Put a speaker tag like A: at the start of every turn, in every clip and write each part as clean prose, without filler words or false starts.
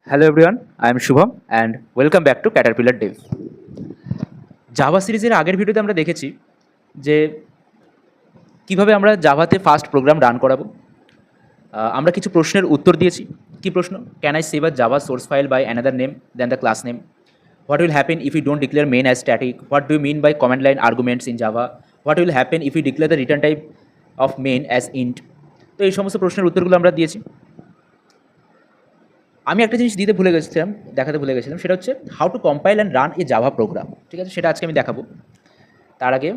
A: Hello everyone, I am Shubham and welcome back to Caterpillar Dev. Java সিরিজের আগের ভিডিওতে আমরা দেখেছি যে কিভাবে আমরা জাভাতে ফাস্ট প্রোগ্রাম রান করাবো। আমরা কিছু প্রশ্নের উত্তর দিয়েছি। কি প্রশ্ন? Can I save a Java source file by another name than the class name? What will happen if you don't declare main as static? What do you mean by command line arguments in Java? What will happen if you declare the return type of main as int? তো এই সমস্ত প্রশ্নের উত্তরগুলো আমরা দিয়েছি। আমি একটা জিনিস দেখাতে ভুলে গেছিলাম, সেটা হচ্ছে how two compile and run A Java program. ঠিক আছে, সেটা আজকে আমি দেখাবো। তার আগে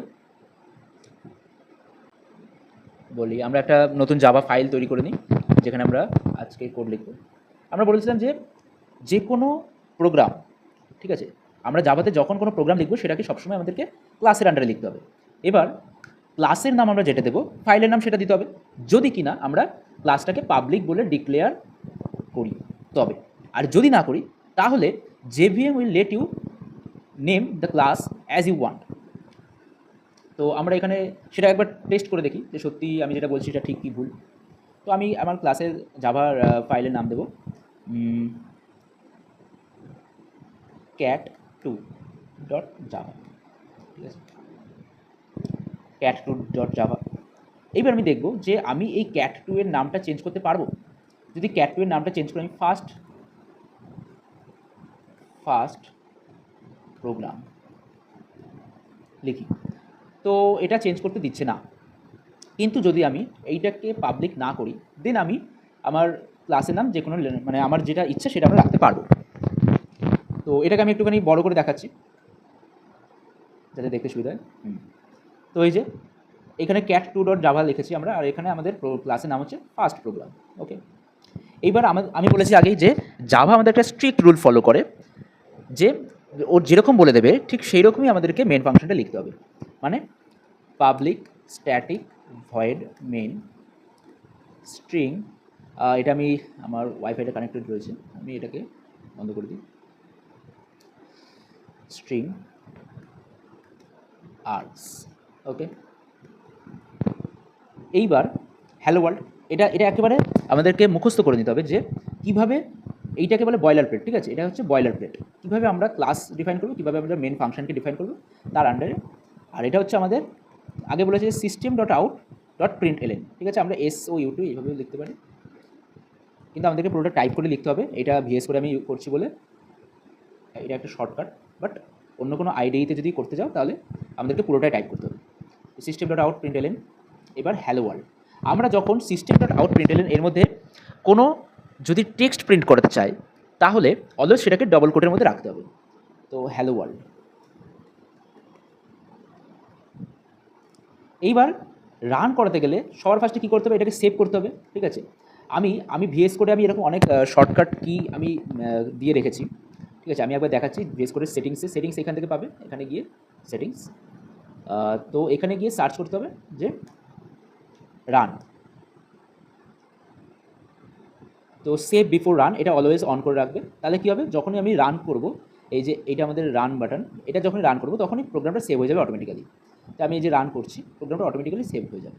A: বলি, আমরা একটা নতুন জাভা ফাইল তৈরি করে নিই যেখানে আমরা আজকে কোড লিখব। আমরা বলেছিলাম যে যে কোনো প্রোগ্রাম, ঠিক আছে, আমরা জাভাতে যখন কোনো প্রোগ্রাম লিখবো সেটাকে সবসময় আমাদেরকে ক্লাসের আন্ডারে লিখতে হবে। এবার ক্লাসের নাম আমরা যেটা দেবো, ফাইলের নাম সেটা দিতে হবে, যদি কিনা আমরা ক্লাসটাকে পাবলিক বলে ডিক্লেয়ার করি তবে। আর যদি না করি তাহলে JVM will let you name the class as you want. তো আমরা এখানে সেটা একবার টেস্ট করে দেখি যে সত্যি আমি যেটা বলছি সেটা ঠিক কি ভুল। তো আমি আমার ক্লাসের জাভার ফাইলের নাম দেবো cat2.java। ঠিক আছে, cat2.java। এইবার আমি দেখব যে আমি এই cat2 এর নামটা চেঞ্জ করতে পারবো। যদি cat2 এর নামটা চেঞ্জ করে আমি ফার্স্ট প্রোগ্রাম লিখি, তো এটা চেঞ্জ করতে দিচ্ছে না। কিন্তু যদি আমি এইটাকে পাবলিক না করি, দেন আমি আমার ক্লাসের নাম যে কোনো মানে আমার যেটা ইচ্ছা সেটা আমরা রাখতে পারবো। তো এটাকে আমি একটুখানি বড় করে দেখাচ্ছি যাতে দেখতে সুবিধা হয়। তো এই যে এখানে cat2.java লিখেছি আমরা, আর এখানে আমাদের ক্লাসের নাম হচ্ছে ফার্স্ট প্রোগ্রাম। ওকে, এইবার আমি বলেছি আগেই যে জাভা আমাদের একটা স্ট্রিক্ট রুল ফলো করে, যে ওর যেরকম বলে দেবে ঠিক সেই রকমই আমাদেরকে মেন ফাংশনটা লিখতে হবে। মানে public static void main string, এটা আমি আমার ওয়াইফাইটা কানেক্টেড রয়েছে, আমি এটাকে বন্ধ করে দিই, স্ট্রিং আর্টস। ওকে, এইবার হ্যালো ওয়ার্ল্ড, এটা একেবারে আমাদেরকে মুখস্থ করে নিতে হবে যে কীভাবে এইটাকে বলে বয়লার প্লেট। ঠিক আছে, এটা হচ্ছে বয়লার প্লেট, কীভাবে আমরা ক্লাস ডিফাইন করবো, কীভাবে আমরা মেন ফাংশনকে ডিফাইন করবো তার আন্ডারে। আর এটা হচ্ছে আমাদের আগে বলেছে যে system.out.println। ঠিক আছে, আমরা SOUT এইভাবে লিখতে পারি, কিন্তু আমাদেরকে পুরোটা টাইপ করে লিখতে হবে। এটা VS করে আমি করছি বলে এটা একটা শর্টকাট, বাট অন্য কোনো আইডিতে যদি করতে যাও তাহলে আমাদেরকে পুরোটাই টাইপ করতে হবে। system.out.println। এবার হ্যালো ওয়ার্ল্ড, আমরা যখন system.out.println এর মধ্যে কোনো যদি টেক্সট প্রিন্ট করতে চাই তাহলে অলওয়েজ সেটাকে ডবল কোটের মধ্যে রাখতে হবে। তো হ্যালো ওয়ার্ল্ড। এইবার রান করাতে গেলে সবার ফার্স্টে কী করতে হবে, এটাকে সেভ করতে হবে। ঠিক আছে, আমি VS কোডে আমি এরকম অনেক শর্টকাট কি আমি দিয়ে রেখেছি। ঠিক আছে, আমি একবার দেখাচ্ছি। VS কোডের সেটিংস এখান থেকে পাবে, এখানে গিয়ে সেটিংস, তো এখানে গিয়ে সার্চ করতে হবে যে রান। তো সেভ বিফোর রান এটা অলওয়েজ অন করে রাখবে, তাহলে কী হবে, যখনই আমি রান করব, এই যে এটা আমাদের রান বাটন, এটা যখনই রান করব তখনই প্রোগ্রামটা সেভ হয়ে যাবে অটোমেটিক্যালি। তো আমি এই যে রান করছি, প্রোগ্রামটা অটোমেটিক্যালি সেভ হয়ে যাবে।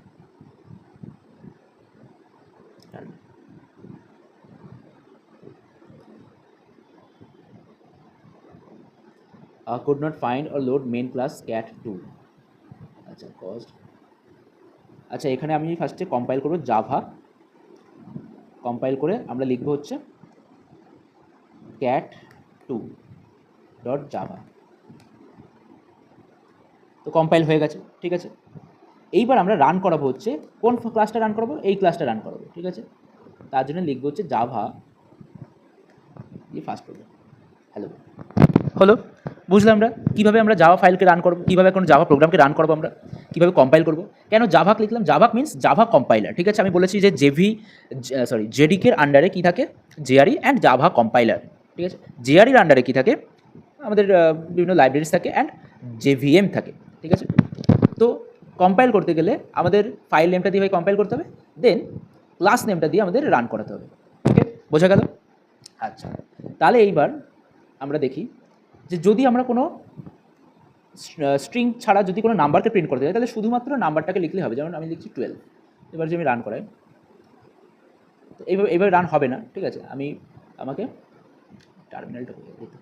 A: could not find or load main class cat2। আচ্ছা কস্ট, আচ্ছা এখানে আমি ফার্স্টে কম্পাইল করব জাভা, কম্পাইল করে আমরা লিখব হচ্ছে cat2.java। তো কম্পাইল হয়ে গেছে। ঠিক আছে, এইবার আমরা রান করাবো হচ্ছে কোন ক্লাসটা রান করাবো, এই ক্লাসটা রান করাবো। ঠিক আছে, তার জন্য লিখবো হচ্ছে জাভা ফার্স্ট প্রোগ্রাম। হ্যালো হলো, বুঝলাম আমরা কীভাবে আমরা জাভা ফাইলকে রান করবো, কীভাবে কোনো জাভা প্রোগ্রামকে রান করবো, আমরা কীভাবে কম্পাইল করবো। কেন জাভা লিখলাম, জাভা মিন্স জাভা কম্পাইলার। ঠিক আছে, আমি বলেছি যে জেডিকের আন্ডারে কী থাকে, জেআরই অ্যান্ড জাভা কম্পাইলার। ঠিক আছে, জেআরইর আন্ডারে কী থাকে, আমাদের বিভিন্ন লাইব্রেরিজ থাকে অ্যান্ড JVM থাকে। ঠিক আছে, তো কম্পাইল করতে গেলে আমাদের ফাইল নেমটা দিয়ে কম্পাইল করতে হবে, দেন ক্লাস নেমটা দিয়ে আমাদের রান করাতে হবে। ওকে, বোঝা গেল? আচ্ছা, তাহলে এইবার আমরা দেখি যে যদি আমরা কোনো স্ট্রিং ছাড়া যদি কোনো নাম্বারকে প্রিন্ট করতে চাই তাহলে শুধুমাত্র নাম্বারটাকে লিখলে হবে। যেমন আমি লিখছি 12। এবার যদি আমি রান করাই, তো এইভাবে রান হবে না। ঠিক আছে, আমাকে টার্মিনালটা কোথায়, এই তো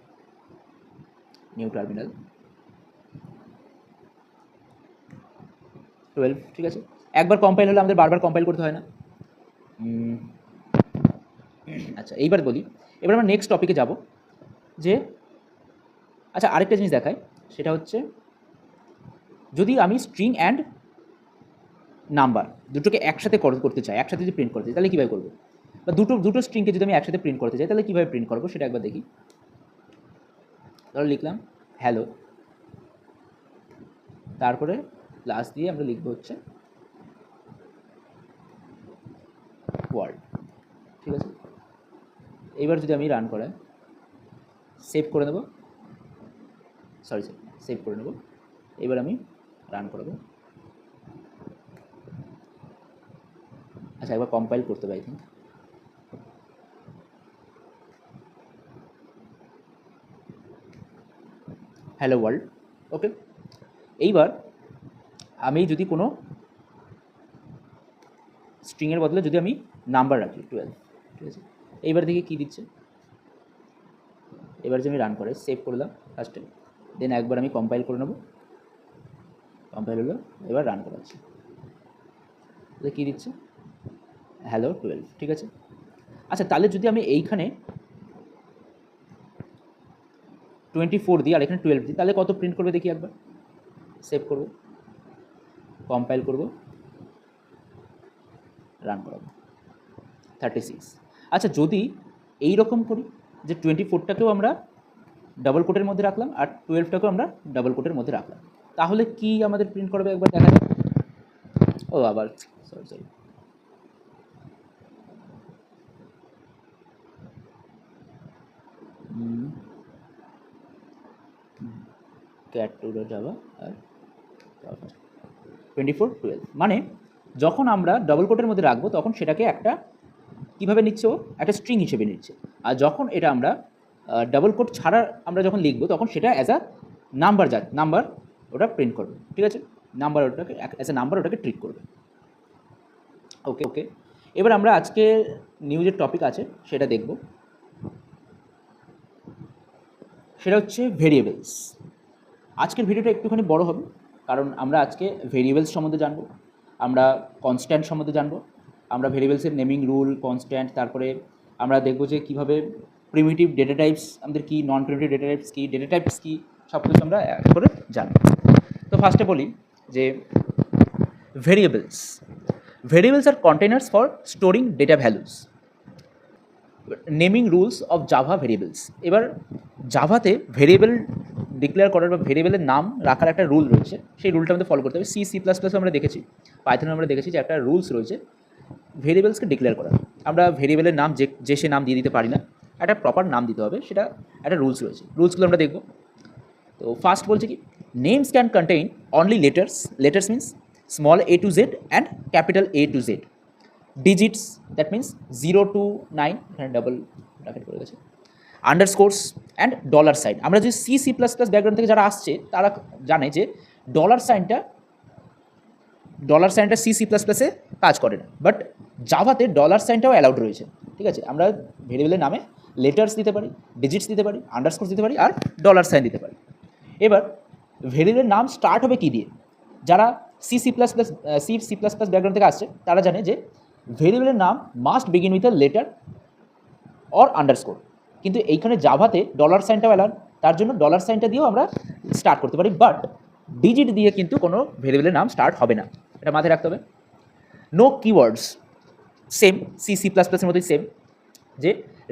A: নিউ টার্মিনাল 12, ঠিক আছে। একবার কম্পাইল হলে আমাদের বারবার কম্পাইল করতে হয় না। আচ্ছা এইবার বলি, এবার আমরা নেক্সট টপিকে যাব যে আচ্ছা আরেকটা জিনিস দেখায়, সেটা হচ্ছে যদি আমি স্ট্রিং অ্যান্ড নাম্বার দুটোকে একসাথে করতে চাই, একসাথে যদি প্রিন্ট করতে চাই তাহলে কীভাবে করবো, বা দুটো স্ট্রিংকে যদি আমি একসাথে প্রিন্ট করতে চাই তাহলে কীভাবে প্রিন্ট করবো সেটা একবার দেখি। ধরো লিখলাম হ্যালো, তারপরে প্লাস দিয়ে আমরা লিখবো হচ্ছে ওয়ার্ল্ড, ঠিক আছে। এইবার যদি আমি রান করাই, সেভ করে নেব, সরি সেভ করে নেব, এবার আমি রান করবো। আচ্ছা একবার কম্পাইল করতে হবে আই থিঙ্ক। হ্যালো ওয়ার্ল্ড, ওকে। এইবার আমি যদি কোনো স্ট্রিংয়ের বদলে যদি আমি নাম্বার রাখি 12, ঠিক আছে। এইবার দেখি কী দিচ্ছে। এবার যে আমি রান করে সেভ করলাম ফার্স্টে, দেন একবার আমি কম্পাইল করে নেব, কম্পাইল হলো, এবার রান করাচ্ছি, কী দিচ্ছে হ্যালো 12, ঠিক আছে। আচ্ছা তাহলে যদি আমি এইখানে 24 দিই আর এখানে 12 দিই তাহলে কত প্রিন্ট করবে দেখি একবার। সেভ করব, কম্পাইল করব, রান করাবো 36। আচ্ছা যদি এই রকম করি যে 24টাকেও আমরা ডাবল কোটের মধ্যে রাখলাম আর 12টাকেও আমরা ডাবল কোটের মধ্যে রাখলাম, তাহলে কি আমাদের প্রিন্ট করবে একবার দেখা যাক। ও আবার সরি ক্যাট টু যাবা আর 24 12, মানে যখন আমরা ডবল কোটের মধ্যে রাখবো তখন সেটাকে একটা কীভাবে নিচ্ছে, ও একটা স্ট্রিং হিসেবে নিচ্ছে, আর যখন এটা আমরা ডাবল কোট ছাড়া আমরা যখন লিখবো তখন সেটা অ্যাজ আ নাম্বার ওটা প্রিন্ট করবে, ঠিক আছে। নাম্বার ওটাকে অ্যাজ এ নাম্বার ওটাকে ট্রিট করবে। ওকে, এবার আমরা আজকে নিউজের টপিক আছে সেটা দেখব, সেটা হচ্ছে ভেরিয়েবলস। আজকের ভিডিওটা একটুখানি বড় হবে কারণ আমরা আজকে ভেরিয়েবলস সম্বন্ধে জানবো, আমরা কনস্ট্যান্ট সম্বন্ধে জানবো, আমরা ভেরিয়েবলসের নেমিং রুল, কনস্ট্যান্ট, তারপরে আমরা দেখবো যে কীভাবে প্রিমিটিভ ডেটা টাইপস আমাদের কী, নন প্রিমিটিভ ডেটা টাইপস কী, ডেটা টাইপস কী, সব কিছু আমরা এক করে জানবো। তো ফার্স্টে বলি যে variables are containers for storing data values, naming rules of Java variables. এবার জাভাতে ভেরিয়েবল ডিক্লেয়ার করার বা ভেরিয়েবলের নাম রাখার একটা রুল রয়েছে, সেই রুলটা আমাদের ফলো করতে হবে। সি++ আমরা দেখেছি, পাইথনে আমরা দেখেছি যে একটা রুলস রয়েছে ভেরিয়েবলসকে ডিক্লেয়ার করার। আমরা ভেরিয়েবলের নাম যে সে নাম দিয়ে দিতে পারি না, একটা প্রপার নাম দিতে হবে, সেটা একটা রুলস রয়েছে। রুলসগুলো আমরা দেখব। তো ফার্স্ট বলছে কি, names can contain only letters means small a to z and capital A to z, digits that means 0 to 9, এখানে ডাবল ব্র্যাকেট করে গেছে, আন্ডারস্কোর্স অ্যান্ড ডলার সাইন। আমরা যে সি++ ব্যাকগ্রাউন্ড থেকে যারা আসছে তারা জানে যে ডলার সাইনটা সি++এ কাজ করে না, বাট জাভাতে ডলার সাইনটাও অ্যালাউড রয়েছে, ঠিক আছে। আমরা ভেরিয়েবলের নামে লেটার্স দিতে পারি, ডিজিটস দিতে পারি, আন্ডারস্কোর্স দিতে পারি আর ডলার সাইন দিতে পারি। এবার ভেরিয়েবলের নাম স্টার্ট হবে কী দিয়ে, যারা সি++ ব্যাকগ্রাউন্ড থেকে আসছে তারা জানে যে ভেরিয়েবলের নাম must begin with a letter or underscore, কিন্তু এইখানে জাভাতে ডলার সাইনটাও অ্যালাউড, তার জন্য ডলার সাইনটা দিয়েও আমরা স্টার্ট করতে পারি, বাট ডিজিট দিয়ে কিন্তু কোনো ভেরিয়েবলের নাম স্টার্ট হবে না, এটা মাথায় রাখতে হবে। নো কিওয়ার্ডস, সেম সি++এর মতোই সেম,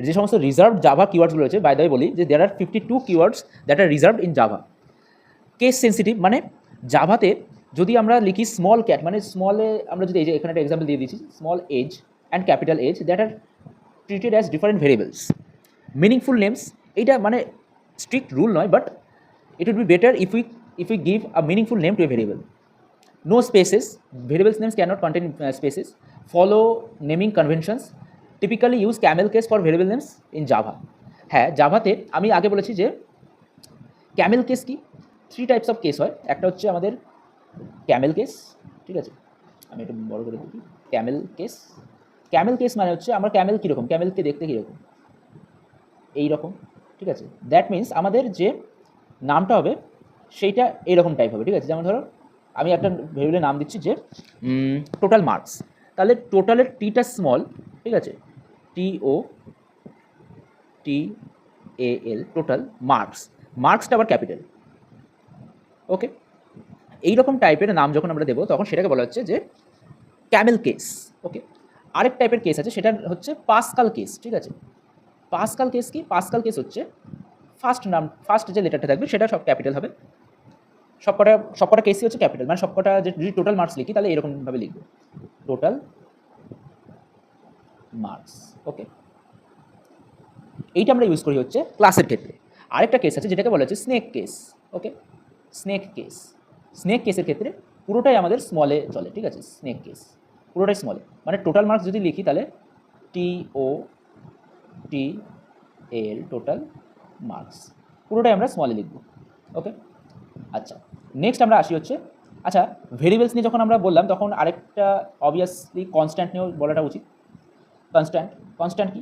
A: যে সমস্ত রিজার্ভড জাভা কিওয়ার্ডসগুলো রয়েছে, বাই দ্য ওয়ে বলি যে there are 52 keywords that are reserved in Java. Case sensitive, মানে জাভাতে যদি আমরা লিখি স্মল ক্যাট, মানে স্মলে আমরা যদি এই যে এখানে একটা এক্সাম্পল দিয়ে দিচ্ছি, small H and capital H that are treated as different variables. Meaningful names, এইটা মানে স্ট্রিক্ট রুল নয়, but it would be better if we give a meaningful name to a variable. No spaces, variables names cannot contain spaces. Follow naming conventions, typically use camel case for variable names in Java. হ্যাঁ, জাভাতে আমি আগে বলেছি যে Camel case কি, 3 types of case হয়। একটা হচ্ছে আমাদের ক্যামেল কেস, ঠিক আছে, আমি একটু বড় করে দেখি। ক্যামেল কেস মানে হচ্ছে আমরা ক্যামেল কীরকম, ক্যামেলকে দেখতে কীরকম, এইরকম, ঠিক আছে। দ্যাট মিন্স আমাদের যে নামটা হবে সেইটা এরকম টাইপ হবে, ঠিক আছে। যেমন ধরো আমি একটা ভেরিয়েবলের নাম দিচ্ছি যে টোটাল মার্কস, তাহলে টোটালের টিটা স্মল, ঠিক আছে, TOTAL টোটাল মার্কস, মার্কসটা আবার ক্যাপিটাল। ওকে, এইরকম টাইপের নাম যখন আমরা দেবো তখন সেটাকে বলা হচ্ছে যে ক্যামেল কেস। ওকে, আরেক টাইপের কেস আছে, সেটা হচ্ছে পাসকাল কেস, ঠিক আছে। পাসকাল কেস কি? পাসকাল কেস হচ্ছে ফার্স্ট যে লেটারটা থাকবে সেটা সব ক্যাপিটাল হবে, সবকটা কেসই হচ্ছে ক্যাপিটাল, মানে সবকটা যদি টোটাল মার্কস লিখি তাহলে এরকমভাবে লিখবো, টোটাল মার্কস। ওকে, এইটা আমরা ইউজ করি হচ্ছে ক্লাসের ক্ষেত্রে। আরেকটা কেস আছে যেটাকে বলা হচ্ছে স্নেক কেস। ওকে, স্নেক কেসের ক্ষেত্রে পুরোটাই আমাদের স্মলে চলে, ঠিক আছে। স্নেক কেস পুরোটাই স্মলে, মানে টোটাল মার্কস যদি লিখি তাহলে TOTAL টোটাল মার্কস পুরোটাই আমরা স্মলে লিখব। ওকে, আচ্ছা, নেক্সট আমরা আসি হচ্ছে, আচ্ছা ভেরিয়েবলস নিয়ে যখন আমরা বললাম তখন আরেকটা অবভিয়াসলি কনস্ট্যান্ট নিয়েও বলাটা উচিত। কনস্ট্যান্ট কি?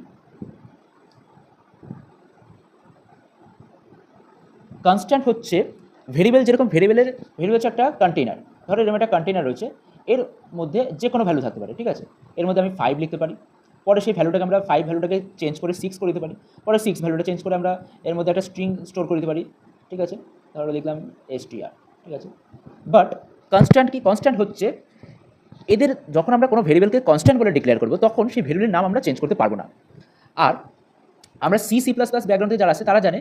A: কনস্ট্যান্ট হচ্ছে ভেরিয়েবল, যেরকম ভেরিয়েবল হচ্ছে একটা কন্টেইনার, ধরো এরকম একটা কন্টেইনার রয়েছে, এর মধ্যে যে কোনো ভ্যালু থাকতে পারে, ঠিক আছে। এর মধ্যে আমি 5 লিখতে পারি, পরে সেই ভ্যালুটাকে আমরা 5 ভ্যালুটাকে চেঞ্জ করে 6 করে দিতে পারি, পরে 6 ভ্যালুটা চেঞ্জ করে আমরা এর মধ্যে একটা স্ট্রিং স্টোর করে দিতে পারি, ঠিক আছে। ধরো লিখলাম str, ঠিক আছে। বাট কনস্ট্যান্ট কি? কনস্ট্যান্ট হচ্ছে এদের যখন আমরা কোনো ভেরিয়েবলকে কনস্ট্যান্ট বলে ডিক্লেয়ার করবো তখন সেই ভেরিয়েবলের নাম আমরা চেঞ্জ করতে পারবো না। আর আমরা C++ ব্যাকগ্রাউন্ড থেকে যারা আছে তারা জানে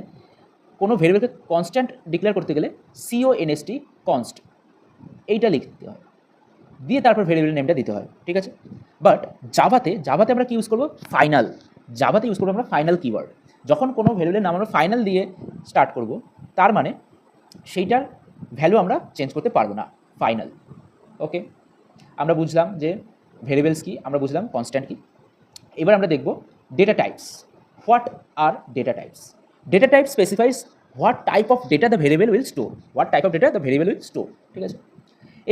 A: কোনো ভেরিয়েবলকে কনস্ট্যান্ট ডিক্লেয়ার করতে গেলে CONST কনস্ট এইটা লিখতে হয়, দিয়ে তারপর ভেরিয়েবল নেমটা দিতে হয়, ঠিক আছে। বাট জাভাতে আমরা কি ইউজ করবো? ফাইনাল। জাভাতে ইউজ করবো আমরা ফাইনাল কিওয়ার্ড। যখন কোনো ভেরিয়েবলের নাম আমরা ফাইনাল দিয়ে স্টার্ট করব, তার মানে সেইটার ভ্যালু আমরা চেঞ্জ করতে পারবো না, ফাইনাল। ওকে, আমরা বুঝলাম যে ভেরিয়েবলস কি, আমরা বুঝলাম কনস্ট্যান্ট কি। এবার আমরা দেখব data types. What are data types? Data type specifies what type of data the variable will store, what type of data the variable will store, ঠিক আছে।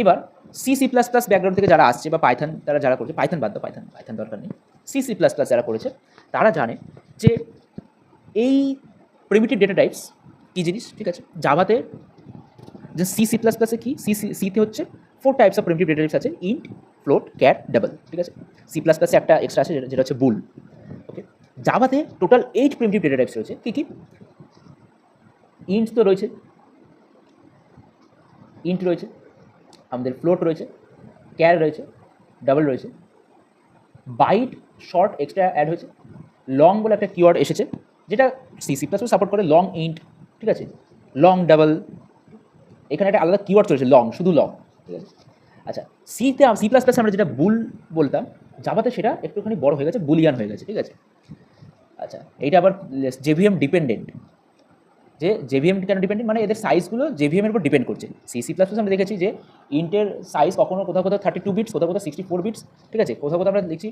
A: এবার C++ ব্যাকগ্রাউন্ড থেকে যারা আসছে বা পাইথন তারা যারা করছে, পাইথন বাদ দাও, পাইথন দরকার নেই, C++ যারা করেছে তারা জানে যে এই প্রিমিটিভ ডেটা টাইপস কী জিনিস, ঠিক আছে। জাভাতে যে C++-এ কি, সিতে হচ্ছে 4 types of primitive data types আছে, ইন্ট, ফ্লোট, ক্যার, ডাবল, ঠিক আছে। C++-এ একটা এক্সট্রা আছে যেটা হচ্ছে বুল। ওকে, জাভাতে টোটাল 8 প্রিমিটিভ ডেটা টাইপস রয়েছে। কী কী? ইন্ট তো রয়েছে, ইন্ট রয়েছে, আমাদের ফ্লোট রয়েছে, ক্যার রয়েছে, ডাবল রয়েছে, বাইট শর্ট এক্সট্রা অ্যাড হয়েছে, লং বলে একটা কিওয়ার্ড এসেছে যেটা C++ সাপোর্ট করে, লং ইন্ট, ঠিক আছে, লং ডাবল, এখানে একটা আলাদা কিওয়ার্ড চলেছে লং, শুধু লং, ঠিক আছে। আচ্ছা, C++ আমরা যেটা বুল বলতাম, জাভাতে সেটা একটুখানি বড় হয়ে গেছে, বুলিয়ান হয়ে গেছে, ঠিক আছে। আচ্ছা, এইটা আবার JVM ডিপেন্ডেন্ট। যে JVM কেন ডিপেন্ডেন্ট, মানে এদের সাইজগুলো JVM এর উপর ডিপেন্ড করছে। C++ আমরা দেখেছি যে ইন্টের সাইজ কখনো কোথাও 32 বিটস, কোথাও 64 বিটস, ঠিক আছে। কোথাও আমরা লিখছি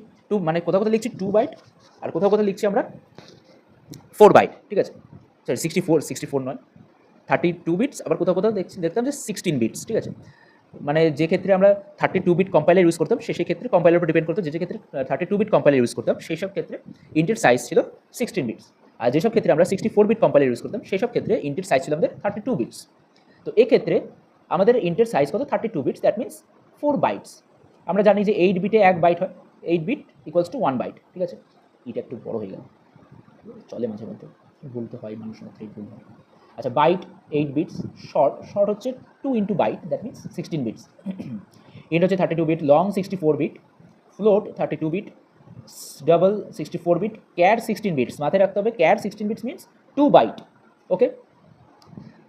A: কোথাও লিখছি 2 বাইট, আর কোথাও লিখছি আমরা 4 বাইট, ঠিক আছে। সরি 64 নয়, 32 বিটস, আবার কোথাও দেখতাম যে 16 বিটস, ঠিক আছে। মানে যে ক্ষেত্রে আমরা 32 বিট কম্পাইলার ইউজ করতাম সেই ক্ষেত্রে কম্পাইলার উপর ডিপেন্ড করতো, যে ক্ষেত্রে 32 বিট কম্পাইলার ইউজ করতাম সেই সব ক্ষেত্রে ইন্টের সাইজ ছিল 16 বিটস, আর যেসব ক্ষেত্রে আমরা 64 বিট কম্পাইলার ইউজ করতাম সেই সব ক্ষেত্রে ইন্টের সাইজ ছিল আমাদের 32 বিটস। তো এক্ষেত্রে আমাদের ইন্টের সাইজ কত? 32 বিটস, দ্যাট মিনস 4 বাইটস। আমরা জানি যে 8 বিটে 1 বাইট হয়, 8 বিট ইকুয়ালস টু 1 বাইট, ঠিক আছে। এটা একটু বড় হয়ে গেল, চলে মাঝে মধ্যে, ভুল তো হয়, মানুষ মাত্রই ভুল হয়। আচ্ছা, বাইট 8 বিটস, শর্ট হচ্ছে 2 into byte, that means 16 bits, int হচ্ছে 32 bit, long 64 bit, float 32 bit, double 64 bit, char 16 bits. মাথায় রাখতে হবে char 16 bits means 2 byte. Okay,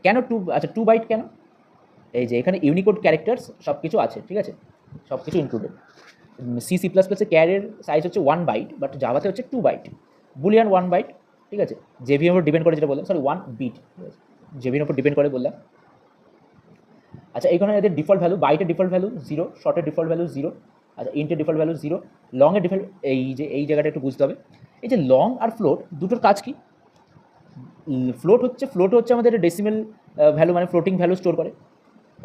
A: কেন 2? আচ্ছা, 2 বাইট কেন? এই যে এখানে ইউনিকোড ক্যারেক্টার্স সব কিছু আছে, ঠিক আছে, সব কিছু ইনক্লুডেড। C++-এ ক্যারের সাইজ হচ্ছে 1 বাইট, বাট জাভাতে হচ্ছে 2 বাইট, বুলিয়ান 1 বাইট, ঠিক আছে। JVM উপর ডিপেন্ড করে যেটা বললাম, সরি 1 বিট, ঠিক আছে, JVM উপর ডিপেন্ড করে বললাম। আচ্ছা, এইখানে এদের ডিফল্ট ভ্যালু, বাইটের ডিফল্ট ভ্যালু 0, শর্টের ডিফল্ট ভ্যালু 0, আচ্ছা ইন্টের ডিফল্ট ভ্যালু 0, লংয়ের ডিফল্ট, এই জায়গাটা একটু বুঝতে হবে। এই যে লং আর ফ্লোট দুটোর কাজ কি? ফ্লোট হচ্ছে আমাদের ডেসিমেল ভ্যালু, মানে ফ্লোটিং ভ্যালু স্টোর করে।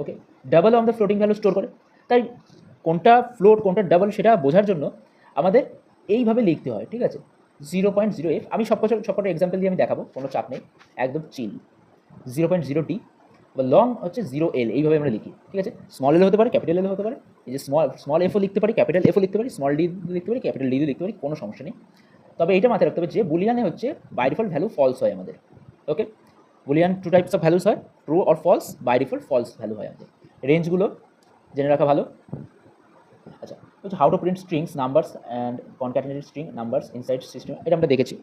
A: ওকে, ডাবলও আমাদের ফ্লোটিং ভ্যালু স্টোর করে। তাই কোনটা ফ্লোট কোনটা ডাবল সেটা বোঝার জন্য আমাদের এইভাবে লিখতে হয়, ঠিক আছে। 0.0f, আমি সবকটা এক্সাম্পল দিয়ে আমি দেখাবো, কোনো চাপ নেই, একদম চিল। 0.0d বা লং হচ্ছে 0l, এইভাবে আমরা লিখি, ঠিক আছে। স্মল এল হতে পারে, ক্যাপিটাল এল হতে পারে, এই যে স্মল এফও লিখতে পারি, ক্যাপিটাল এফও লিখতে পারি, স্মল ডি লিখতে পারি, ক্যাপিটাল ডিও লিখতে পারি, কোনো সমস্যা নেই। তবে এটা মাথায় রাখতে হবে যে বুলিয়ানে হচ্ছে বাই ডিফল্ট ভ্যালু ফলস হয় আমাদের, okay. Boolean two types of values হয়, true or false, by default false value হয় আমাদের। রেঞ্জগুলো জেনে রাখা ভালো। আচ্ছা, হচ্ছে how to print strings numbers and concatenated string numbers inside system, এটা আমরা দেখেছি।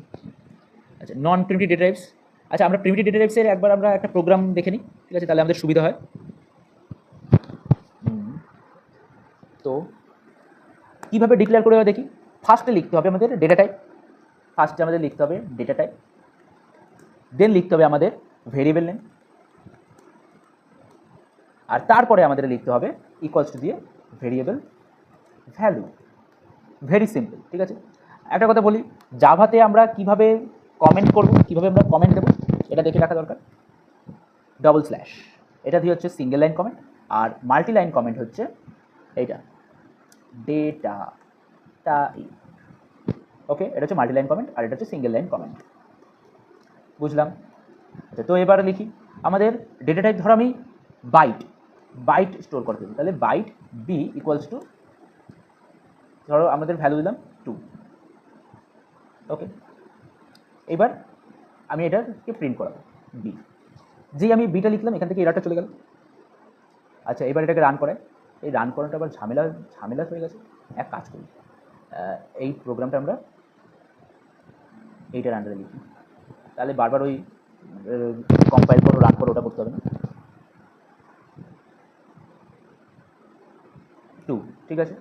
A: আচ্ছা, নন প্রিমিটিভ ডেটা টাইপস, আচ্ছা আমরা প্রিমিটিভ ডেটা টাইপসের একবার আমরা একটা প্রোগ্রাম দেখে নিই, ঠিক আছে, তাহলে আমাদের সুবিধা হয়। তো কীভাবে ডিক্লেয়ার করে দেখি, ফার্স্টে লিখতে হবে আমাদের ডেটা টাইপ, ফার্স্টে আমাদের লিখতে হবে ডেটা টাইপ, দেন লিখতে হবে আমাদের ভেরিয়েবল নেম, আর তারপরে আমাদের লিখতে হবে ইকুয়ালস টু দিয়ে ভেরিয়েবল ভ্যালু। ভেরি সিম্পল, ঠিক আছে। একটা কথা বলি, জাভাতে আমরা কিভাবে কমেন্ট করব, কিভাবে আমরা কমেন্ট দেবো, এটা দেখে রাখা দরকার। ডবল স্ল্যাশ, এটা দিয়ে হচ্ছে সিঙ্গেল লাইন কমেন্ট, আর মাল্টি লাইন কমেন্ট হচ্ছে এইটা ডেটা টাইপ, ওকে। এটা হচ্ছে মাল্টি লাইন কমেন্ট, আর এটা হচ্ছে সিঙ্গেল লাইন কমেন্ট, বুঝলাম। আচ্ছা, তো এবার লিখি আমাদের ডেটা টাইপ, ধরো আমি বাইট স্টোর করতে দিই, তাহলে বাইট বি ইকুয়ালস টু, ধরো আমাদের ভ্যালু দিলাম 2, ওকে। এবার আমি এটাকে প্রিন্ট করাবো বি, যেই আমি বিটা লিখলাম এখান থেকে এরারটা চলে গেল। আচ্ছা, এবার এটাকে রান করাই, এই রান করাটা আবার ঝামেলা হয়ে গেছে। এক কাজ করি, এই প্রোগ্রামটা আমরা এইটার আন্ডারে লিখি, তাহলে বারবার ওই কম্পাইল করো রান করো ওটা করতে হবে না। 2, ঠিক আছে।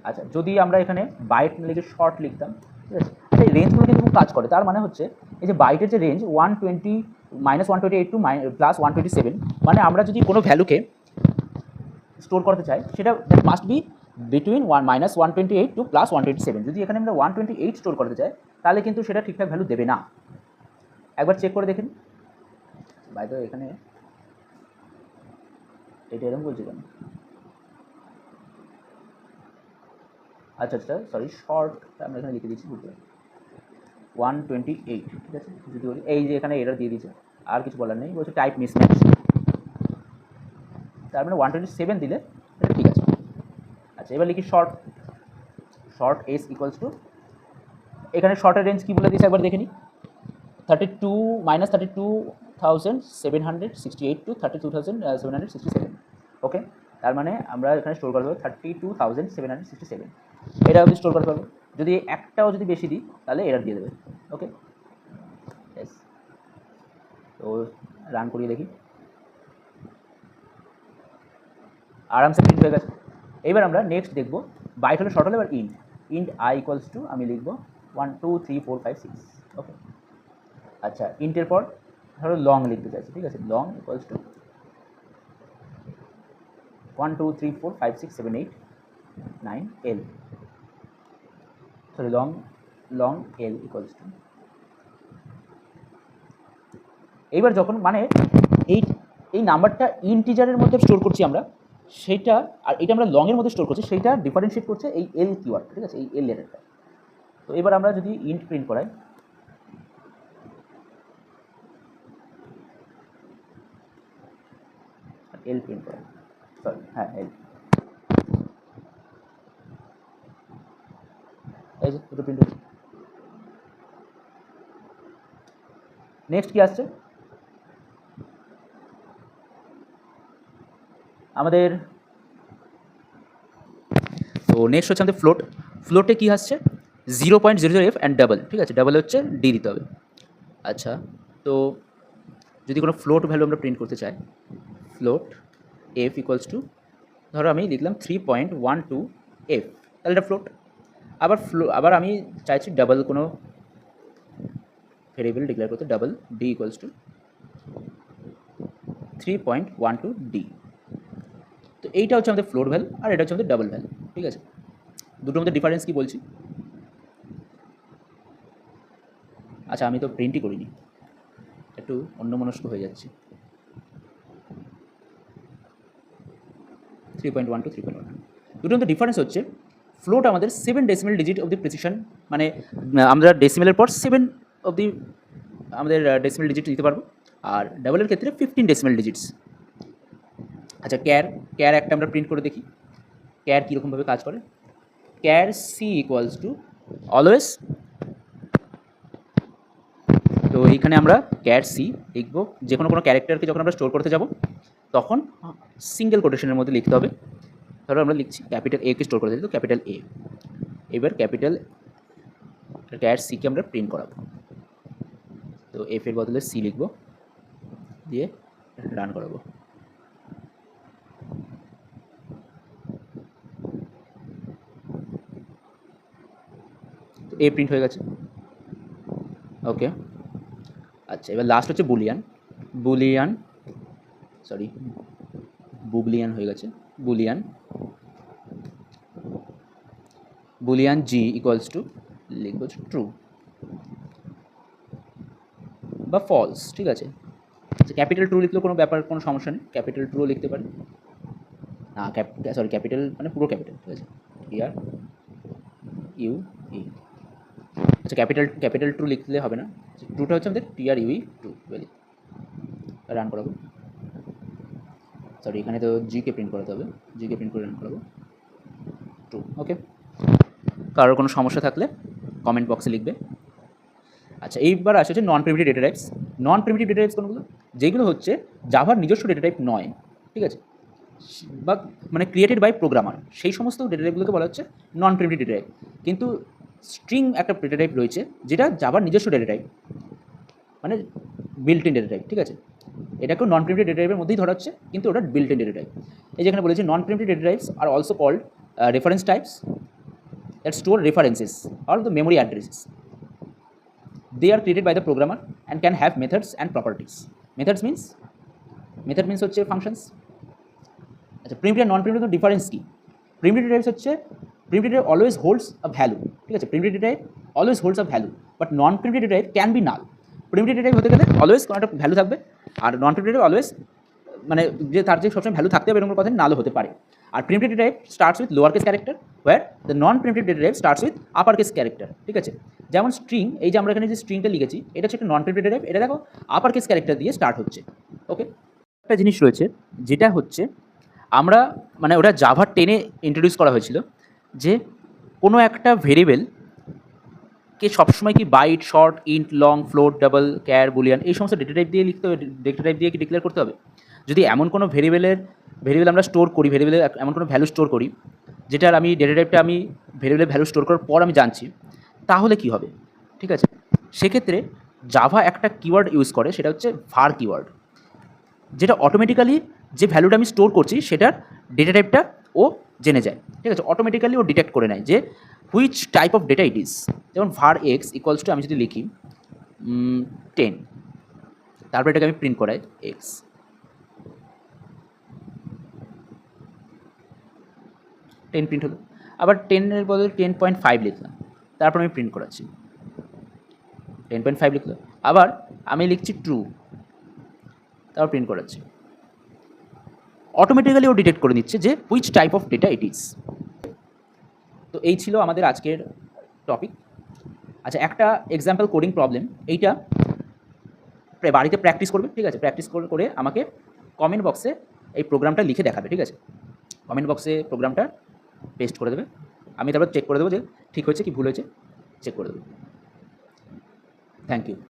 A: আচ্ছা, যদি আমরা এখানে বাইট লিখে শর্ট লিখতাম, ঠিক আছে। আচ্ছা, এই রেঞ্জগুলো কিন্তু খুব কাজ করে, তার মানে হচ্ছে এই যে বাইটের যে রেঞ্জ -128 টু +127, মানে আমরা যদি কোনো ভ্যালুকে স্টোর করতে চাই সেটা মাস্ট বি বিটুইন -128 টু +127। যদি এখানে আমরা 128 স্টোর করতে চাই তাহলে কিন্তু সেটা ঠিকঠাক ভ্যালু দেবে না। একবার চেক করে দেখেন। বাই দ্য ওয়ে, এখানে এটা এরকম বলছি কেন? আচ্ছা, সরি, শর্টটা আমরা এখানে লিখে দিচ্ছি, বুঝতে 128, ঠিক আছে। যদি বলি এই যে এখানে এরর দিয়ে দিয়েছে, আর কিছু বলার নেই, বলছে টাইপ মিসম্যাচ, তার মানে 127 দিলে এটা ঠিক আছে। আচ্ছা, এবার লিখি শর্ট এস ইকুয়ালস টু, এখানে শর্টের রেঞ্জ কী বলে দিয়েছে একবার দেখে নিই, 32,768 টু 32,767, ওকে। তার মানে আমরা এখানে স্টোর করতে পারবো 32,767, এটা আমি স্টোর করতে পারবো। যদি একটাও যদি বেশি দিই তাহলে এরার দিয়ে দেবে, ওকে। এস, তো রান করিয়ে দেখি, আরামসে প্রিন্ট হয়ে গেছে। এবার আমরা নেক্সট দেখবো, বাইট হলে শর্ট হলে এবার ইন্ট আই ইকুয়ালস টু, আমি লিখবো 1 2 3 4 5 6, ওকে। আচ্ছা, ইন্টের পর ধরো লং লিখতে চাইছি, ঠিক আছে। Long equals to 1 2 3 4 5 6 7 8 9 l, sorry long l equals to, এইবার যখন মানে এই নাম্বারটা ইন্টিজারের মধ্যে স্টোর করছি আমরা, সেইটা আর এটা আমরা লংয়ের মধ্যে স্টোর করছি, সেইটা ডিফারেন্সিয়েট করছে এই এল কিওয়ার্ড, ঠিক আছে, এই এল লেটারটা। তো এবার আমরা যদি ইন্ট প্রিন্ট করাই, এল প্রিন্ট করাই, সরি, হ্যাঁ এল, এই যে দুটো প্রিন্ট হচ্ছে। নেক্সট কি আসছে আমাদের, তো নেক্সট হচ্ছে আমাদের ফ্লোটে কী আসছে 0.00f অ্যান্ড ডাবল, ঠিক আছে। ডাবল হচ্ছে ডি দিতে হবে। আচ্ছা, তো যদি কোনো ফ্লোট ভ্যালু আমরা প্রিন্ট করতে চাই, ফ্লোট এফ ইকুয়ালস টু, ধরো আমি লিখলাম 3.12f, তাহলে এটা ফ্লোট। আবার আমি চাইছি ডাবল কোনো ভেরিয়েবল ডিক্লেয়ার করতে, double D equals to 3.12d। তো এইটা হচ্ছে আমাদের ফ্লোট ভ্যালু, আর এটা হচ্ছে আমাদের ডাবল ভ্যালু, ঠিক আছে। দুটোর মধ্যে ডিফারেন্স কি বলছি। আচ্ছা, আমি তো প্রিন্টই করিনি, একটু অন্যমনস্ক হয়ে যাচ্ছি। 3.1 to 3.1, দুটোর মধ্যে ডিফারেন্স হচ্ছে ফ্লোট আমাদের 7 decimal digit of the precision, মানে আমরা ডেসিমেলের পর 7 অব দি আমাদের ডেসিমেল ডিজিট দিতে পারবো, আর ডাবলের ক্ষেত্রে 15 ডেসিমেল ডিজিটস। আচ্ছা, ক্যার একটা আমরা প্রিন্ট করে দেখি ক্যার কীরকমভাবে কাজ করে। Char C equals to always, তো এইখানে আমরা ক্যার সি লিখবো, যে কোনো ক্যারেক্টারকে যখন আমরা স্টোর করতে যাব তখন সিঙ্গেল কোটেশনের মধ্যে লিখতে হবে। ধরো আমরা লিখছি ক্যাপিটাল এ কে স্টোর করতে চাই, তো ক্যাপিটাল এ, এবার ক্যাপিটাল ক্যার সিকে আমরা প্রিন্ট করাবো, তো এফ এর বদলে সি লিখবো, দিয়ে রান করাবো। এ প্রিন্ট হয়ে গেছে। ওকে, আচ্ছা এবার লাস্ট হচ্ছে বুলিয়ান হয়ে গেছে। বুলিয়ান জি ইকুয়ালস টু লিখবো ট্রু বা ফলস, ঠিক আছে। ক্যাপিটাল ট্রু লিখলেও কোনো ব্যাপার, কোনো সমস্যা নেই, ক্যাপিটাল ট্রুও লিখতে পারি না, ক্যাপিটাল মানে পুরো ক্যাপিটাল, ঠিক আছে, ইয়ার ইউ ই। আচ্ছা ক্যাপিটাল ট্রু লিখলে হবে না, ট্রুটা হচ্ছে আমাদের টিআর ইউই ট্রু, রান করাবো। সরি, এখানে তো জিকে প্রিন্ট করাতে হবে, জিকে প্রিন্ট করে রান করাবো ট্রু। ওকে, কারোর কোনো সমস্যা থাকলে কমেন্ট বক্সে লিখবে। আচ্ছা, এইবার আসে হচ্ছে নন প্রিমিটিভ ডেটা টাইপস। নন প্রিমিটিভ ডেটা টাইপস কোনগুলো? যেগুলো হচ্ছে জাভার নিজস্ব ডেটা টাইপ নয়, ঠিক আছে, বা মানে ক্রিয়েটেড বাই প্রোগ্রামার, সেই সমস্ত ডেটা টাইপগুলোকে বলা হচ্ছে নন প্রিমিটিভ ডেটা টাইপ। কিন্তু স্ট্রিং একটা ডেটা টাইপ রয়েছে যেটা জাভার নিজস্ব ডেটা টাইপ, মানে বিল্ট ইন ডেটা টাইপ, ঠিক আছে, এটাকেও নন প্রিমিটিভ ডেটা টাইপের মধ্যেই ধরা হচ্ছে, কিন্তু ওটা বিল্ট ইন ডেটা টাইপ। এই যেখানে বলেছে non primitive data types are also called reference types that store references or the memory addresses. They are created by the programmer and can have methods and properties. Method means হচ্ছে functions. আচ্ছা, primitive আর নন primitive difference কি? Primitive types হচ্ছে primitive always holds আ value, ঠিক আছে, primitive type always holds a value, but non primitive type can be null. Primitive type হতে গেলে always কোনো একটা ভ্যালু থাকবে, আর নন প্রিমিটিভ অলওয়েজ মানে যে তার যে সবসময় ভ্যালু থাকতে হবে এরকম কথা নালও হতে পারে। আর primitive type starts with lower case character, where the non primitive data type starts with upper case character, ঠিক আছে। যেমন স্ট্রিং, এই যে আমরা এখানে যে স্ট্রিংটা লিখেছি এটা হচ্ছে একটা নন প্রিমিটিভ ডেটা টাইপ, এটা দেখো আপার কেস ক্যারেক্টার দিয়ে স্টার্ট হচ্ছে। ওকে, একটা জিনিস রয়েছে যেটা হচ্ছে আমরা মানে ওটা জাভা 10-এ ইন্ট্রোডিউস করা হয়েছিল, যে কোনো একটা ভেরিয়েবলকে সবসময় কি byte, short, int, long, float, double, char, boolean এই সমস্ত ডেটা টাইপ দিয়ে লিখতে হবে, ডেটা টাইপ দিয়ে কি ডিক্লেয়ার করতে হবে। যদি এমন কোনো ভেরিয়েবল আমরা স্টোর করি, ভেরিয়েবলের এমন কোনো ভ্যালু স্টোর করি যেটার আমি ডেটা টাইপটা আমি ভেরিয়েবলের ভ্যালু স্টোর করার পর আমি জানছি, তাহলে কি হবে, ঠিক আছে। সেক্ষেত্রে জাভা একটা কিওয়ার্ড ইউজ করে, সেটা হচ্ছে var কিওয়ার্ড, যেটা অটোমেটিক্যালি যে ভ্যালুটা আমি স্টোর করছি সেটার ডেটা টাইপটা ও জেনে যায়, ঠিক আছে, অটোমেটিক্যালি ও ডিটেক্ট করে নেয় যে which type of data it is. যেমন var x ইকুয়ালস টু আমি যদি লিখি 10, তারপর এটাকে আমি প্রিন্ট করাই x, প্রিন্ট হলো, আবার 10-এর বদলে 10.5 লিখলাম, তারপর আমি প্রিন্ট করাচ্ছি 10.5 লিখলো, আবার আমি লিখছি ট্রু, তারপর প্রিন্ট করাচ্ছি। অটোমেটিক্যালি ও ডিটেক্ট করে নিচ্ছে যে which type of data it is. তো এই ছিল আমাদের আজকের টপিক। আচ্ছা, একটা এক্সাম্পল কোডিং প্রবলেম, এইটা বাড়িতে প্র্যাকটিস করবে, ঠিক আছে, প্র্যাকটিস করে আমাকে কমেন্ট বক্সে এই প্রোগ্রামটা লিখে দেখাবে, ঠিক আছে, কমেন্ট বক্সে প্রোগ্রামটা পেস্ট করে দেবে, আমি তারপর চেক করে দেবো যে ঠিক হয়েছে কি ভুল হয়েছে, চেক করে দেবো। Thank you.